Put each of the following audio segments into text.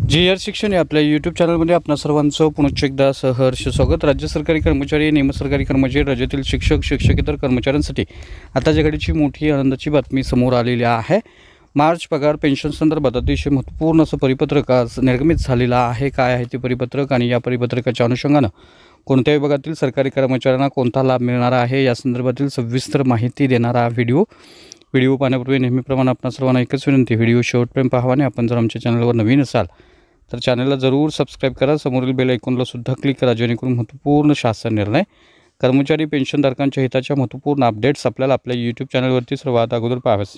G.R. शिक्षण या आपल्या यूट्यूब चॅनलमध्ये आपणा सर्वांचं पुनश्च एकदा सहर्ष स्वागत। राज्य सरकारी कर्मचारी, निमसरकारी कर्मचारी, राज्यातील शिक्षक, शिक्षकेतर कर्मचाऱ्यांसाठी आता जगाची मोठी आनंदाची बातमी समोर आलेली आहे। मार्च पगार पेन्शन संदर्भात अतिशय महत्त्वपूर्ण असं परिपत्रक आज निर्गमित झालेलं आहे। काय आहे ते परिपत्रक आणि या परिपत्रकाच्या अनुषंगाने कोणत्या विभागातील सरकारी कर्मचाऱ्यांना कोणता लाभ मिळणार आहे या संदर्भातील सविस्तर माहिती देणारा व्हिडिओ पाहण्यापूर्वी नेहमीप्रमाणे आपणा सर्वांना एकच विनंती, व्हिडिओ शेवटपर्यंत पाहावा आणि आपण जर आमच्या चॅनलवर नवीन असाल तर चॅनलला जरूर सबस्क्राइब करा, समोरील बेल आयकॉनला सुद्धा क्लिक करा, जेणेकरून महत्त्वपूर्ण शासन निर्णय, कर्मचारी पेन्शनधारकांच्या हिताच्या महत्त्वपूर्ण अपडेट्स आपल्याला आपल्या यूट्यूब चॅनलवरती सर्वात अगोदर पाहावेस।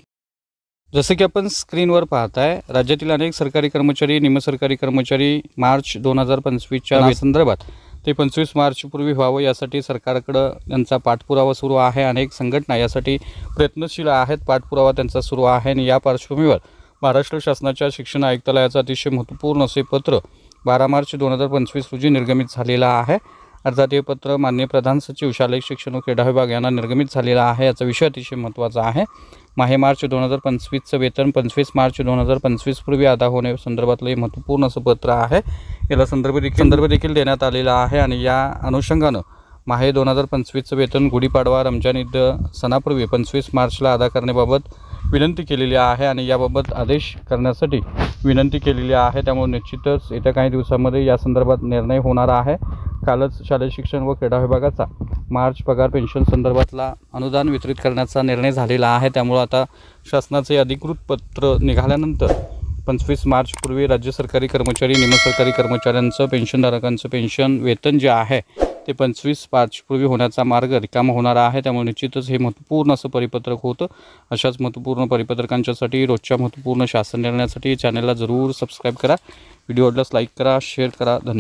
जसे की आपण स्क्रीनवर पाहताय, राज्यातील अनेक सरकारी कर्मचारी, निमसरकारी कर्मचारी मार्च 2025च्या संदर्भात ते 25 मार्चपूर्वी व्हावं यासाठी सरकारकडे त्यांचा पाठपुरावा सुरू आहे। अनेक संघटना यासाठी प्रयत्नशील आहेत, पाठपुरावा त्यांचा सुरू आहे आणि या पार्श्वभूमीवर महाराष्ट्र शासनाच्या शिक्षण आयुक्तालयाचं अतिशय महत्त्वपूर्ण असे पत्र 12 मार्च 2025 रोजी निर्गमित झालेलं आहे। अर्थात हे पत्र माननीय प्रधान सचिव शालेय शिक्षण व क्रीडा विभाग यांना निर्गमित झालेला आहे। याचा विषय अतिशय महत्त्वाचा आहे। माहे मार्च 2025चं वेतन 25 मार्च 2025 पूर्वी अदा होणे संदर्भातलं हे महत्त्वपूर्ण असं पत्र आहे। याला संदर्भ देखील देण्यात आलेला आहे आणि या अनुषंगाने माहे 2025चं वेतन गुढीपाडवा, रमजान ईद सणापूर्वी 25 मार्चला अदा करण्याबाबत विनंती केलेली आहे आणि याबाबत आदेश करण्यासाठी विनंती केलेली आहे। त्यामुळे निश्चितच येत्या काही दिवसांमध्ये या संदर्भात निर्णय होणार आहे। कालच शालेय शिक्षण व क्रीडा विभागाचा मार्च पगार पेन्शन संदर्भातला अनुदान वितरित करण्याचा निर्णय झालेला आहे। त्यामुळे आता शासनाचे अधिकृत पत्र निघाल्यानंतर 25 मार्चपूर्वी राज्य सरकारी कर्मचारी, निमसरकारी कर्मचाऱ्यांचं, पेन्शनधारकांचं पेन्शन वेतन जे आहे ते 25 मार्चपूर्वी होण्याचा मार्ग रिकामा होणार आहे। त्यामुळे निश्चितच हे महत्त्वपूर्ण असं परिपत्रक होतं। अशाच महत्त्वपूर्ण परिपत्रकांच्यासाठी, रोजच्या महत्त्वपूर्ण शासन निर्णयासाठी चॅनलला जरूर सबस्क्राइब करा, व्हिडिओला लाईक करा, शेअर करा। धन्यवाद।